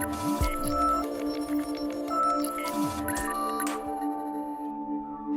Hey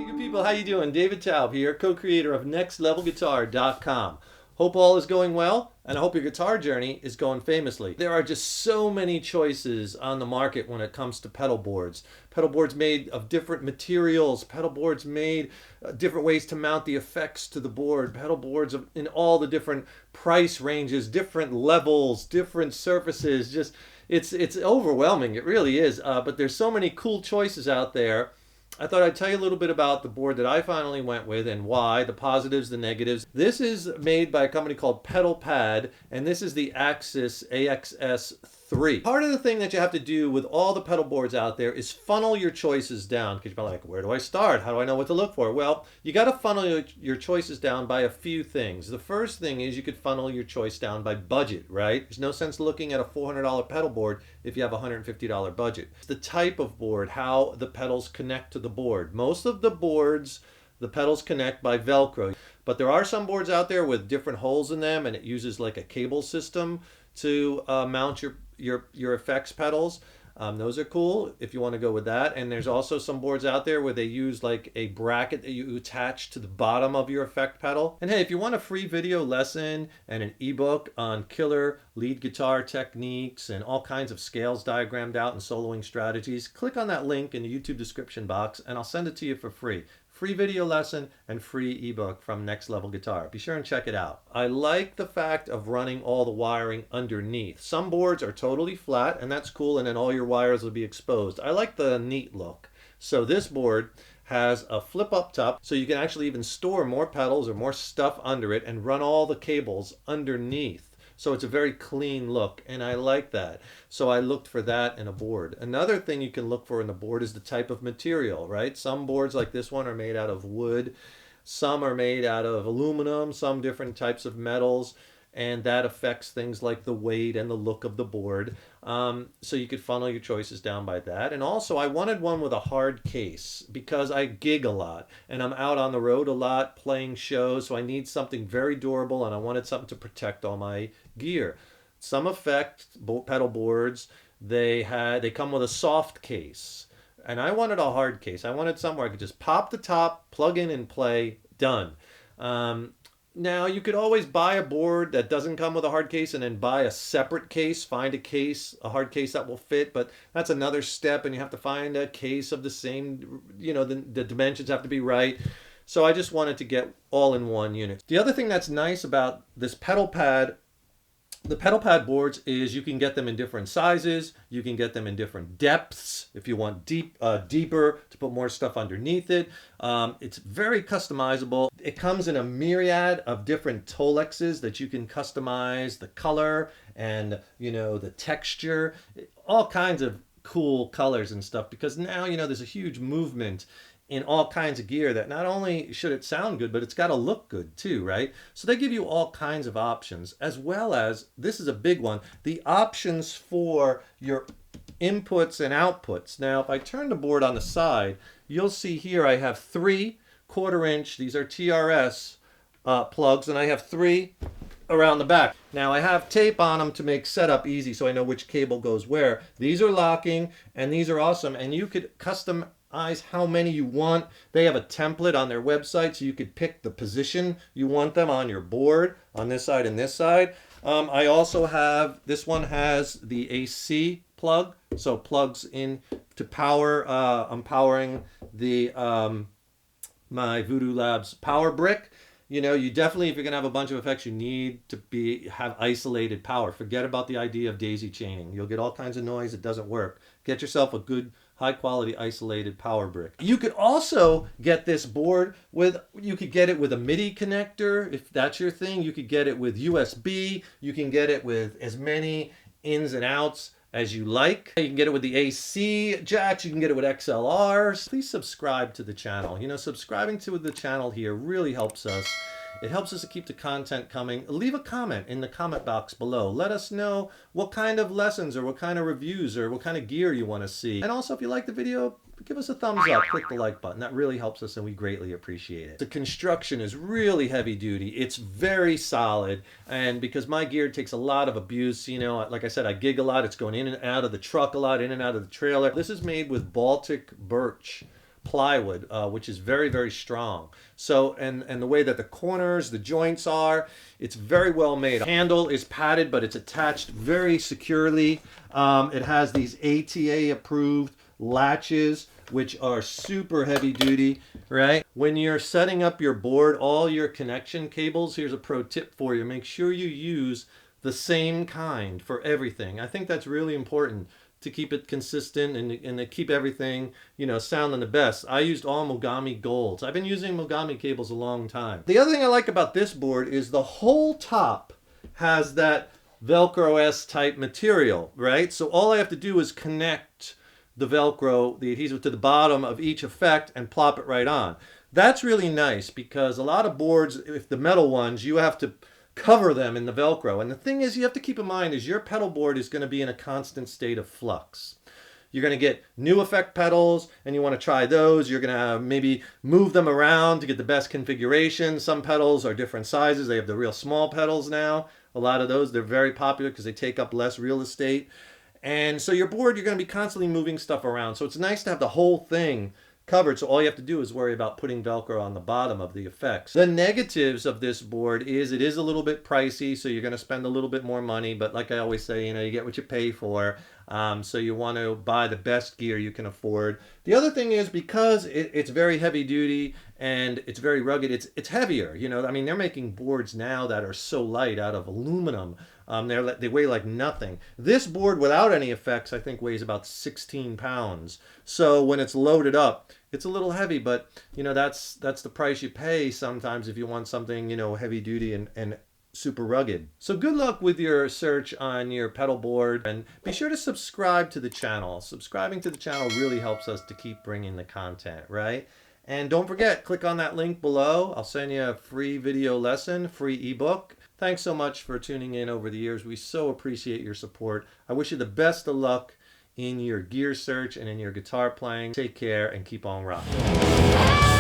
good people, how you doing? David Taub here, co-creator of NextLevelGuitar.com. Hope all is going well, and I hope your guitar journey is going famously. There are just so many choices on the market when it comes to pedal boards. Pedal boards made of different materials, pedal boards made different ways to mount the effects to the board, pedal boards in all the different price ranges, different levels, different surfaces. Just it's overwhelming, it really is. But there's so many cool choices out there. I thought I'd tell you a little bit about the board that I finally went with and why, the positives, the negatives. This is made by a company called Pedalpad, and this is the Axis AXS3. Part of the thing that you have to do with all the pedal boards out there is funnel your choices down, because you're probably like, where do I start? How do I know what to look for? Well, you got to funnel your choices down by a few things. The first thing is you could funnel your choice down by budget, right? There's no sense looking at a $400 pedal board if you have a $150 budget. It's the type of board, how the pedals connect to the board. Most of the boards, the pedals connect by Velcro, but there are some boards out there with different holes in them, and it uses like a cable system to mount your effects pedals. Those are cool if you want to go with that. And there's also some boards out there where they use like a bracket that you attach to the bottom of your effect pedal. And hey, if you want a free video lesson and an ebook on killer lead guitar techniques and all kinds of scales diagrammed out and soloing strategies, click on that link in the YouTube description box and I'll send it to you for free. Free video lesson and free ebook from Next Level Guitar. Be sure and check it out. I like the fact of running all the wiring underneath. Some boards are totally flat, and that's cool, and then all your wires will be exposed. I like the neat look. So this board has a flip up top, so you can actually even store more pedals or more stuff under it and run all the cables underneath. So it's a very clean look, and I like that. So I looked for that in a board. Another thing you can look for in the board is the type of material, right? Some boards like this one are made out of wood. Some are made out of aluminum, some different types of metals, and that affects things like the weight and the look of the board. So you could funnel your choices down by that. And also I wanted one with a hard case because I gig a lot and I'm out on the road a lot playing shows, so I need something very durable and I wanted something to protect all my gear. Some effect pedal boards, they come with a soft case, and I wanted a hard case. I wanted somewhere I could just pop the top, plug in and play, done. Now, you could always buy a board that doesn't come with a hard case and then buy a separate case, find a hard case that will fit, but that's another step, and you have to find a case of the same, the dimensions have to be right. So I just wanted to get all in one unit. The other thing that's nice about this the Pedalpad boards is you can get them in different sizes, you can get them in different depths if you want deeper to put more stuff underneath it. It's very customizable. It comes in a myriad of different Tolexes that you can customize the color and the texture, all kinds of cool colors and stuff, because now there's a huge movement in all kinds of gear that not only should it sound good, but it's got to look good too, right? So they give you all kinds of options, as well as, this is a big one, the options for your inputs and outputs. Now, if I turn the board on the side, you'll see here I have 3 1/4-inch, these are TRS plugs, and I have 3 around the back. Now I have tape on them to make setup easy so I know which cable goes where. These are locking, and these are awesome, and you could customize how many you want. They have a template on their website, so you could pick the position you want them on your board, on this side and this side. I also have, this one has the AC plug, so plugs in to power. I'm powering the my Voodoo Labs power brick. You definitely, if you're gonna have a bunch of effects, you need to have isolated power. Forget about the idea of daisy chaining. You'll get all kinds of noise. It doesn't work. Get yourself a good high quality isolated power brick. You could also get this board you could get it with a MIDI connector if that's your thing. You could get it with USB. You can get it with as many ins and outs as you like. You can get it with the AC jacks, you can get it with XLRs. Please subscribe to the channel. Subscribing to the channel here really helps us. It helps us to keep the content coming. Leave a comment in the comment box below. Let us know what kind of lessons or what kind of reviews or what kind of gear you want to see. And also, if you like the video, give us a thumbs up, click the like button. That really helps us and we greatly appreciate it. The construction is really heavy duty. It's very solid, and because my gear takes a lot of abuse, you know, like I said, I gig a lot. It's going in and out of the truck a lot, in and out of the trailer. This is made with Baltic birch plywood, which is very, very strong. So, and the way that the corners, the joints are, it's very well made. The handle is padded, but it's attached very securely. It has these ATA approved latches, which are super heavy duty, right? When you're setting up your board, all your connection cables, here's a pro tip for you. Make sure you use the same kind for everything. I think that's really important to keep it consistent and to keep everything, you know, sounding the best. I used all Mogami Golds. I've been using Mogami cables a long time. The other thing I like about this board is the whole top has that Velcro-esque type material, right? So all I have to do is connect the Velcro, the adhesive, to the bottom of each effect and plop it right on. That's really nice because a lot of boards, if the metal ones, you have to cover them in the Velcro. And the thing is, you have to keep in mind is your pedal board is going to be in a constant state of flux. You're going to get new effect pedals and you want to try those. You're going to maybe move them around to get the best configuration. Some pedals are different sizes. They have the real small pedals now. A lot of those, they're very popular because they take up less real estate. And so your board, you're going to be constantly moving stuff around. So it's nice to have the whole thing covered, so all you have to do is worry about putting Velcro on the bottom of the effects. The negatives of this board is it is a little bit pricey, so you're going to spend a little bit more money, but like I always say, you know, you get what you pay for. So you want to buy the best gear you can afford. The other thing is because it's very heavy duty and it's very rugged, it's heavier. You know, I mean, they're making boards now that are so light out of aluminum. They weigh like nothing. This board without any effects, I think, weighs about 16 pounds. So when it's loaded up, it's a little heavy, but you know, that's the price you pay sometimes if you want something, you know, heavy duty and super rugged. So good luck with your search on your pedal board, and be sure to subscribe to the channel. Subscribing to the channel really helps us to keep bringing the content, right? And don't forget, click on that link below. I'll send you a free video lesson, free ebook. Thanks so much for tuning in over the years. We so appreciate your support. I wish you the best of luck in your gear search and in your guitar playing. Take care and keep on rocking.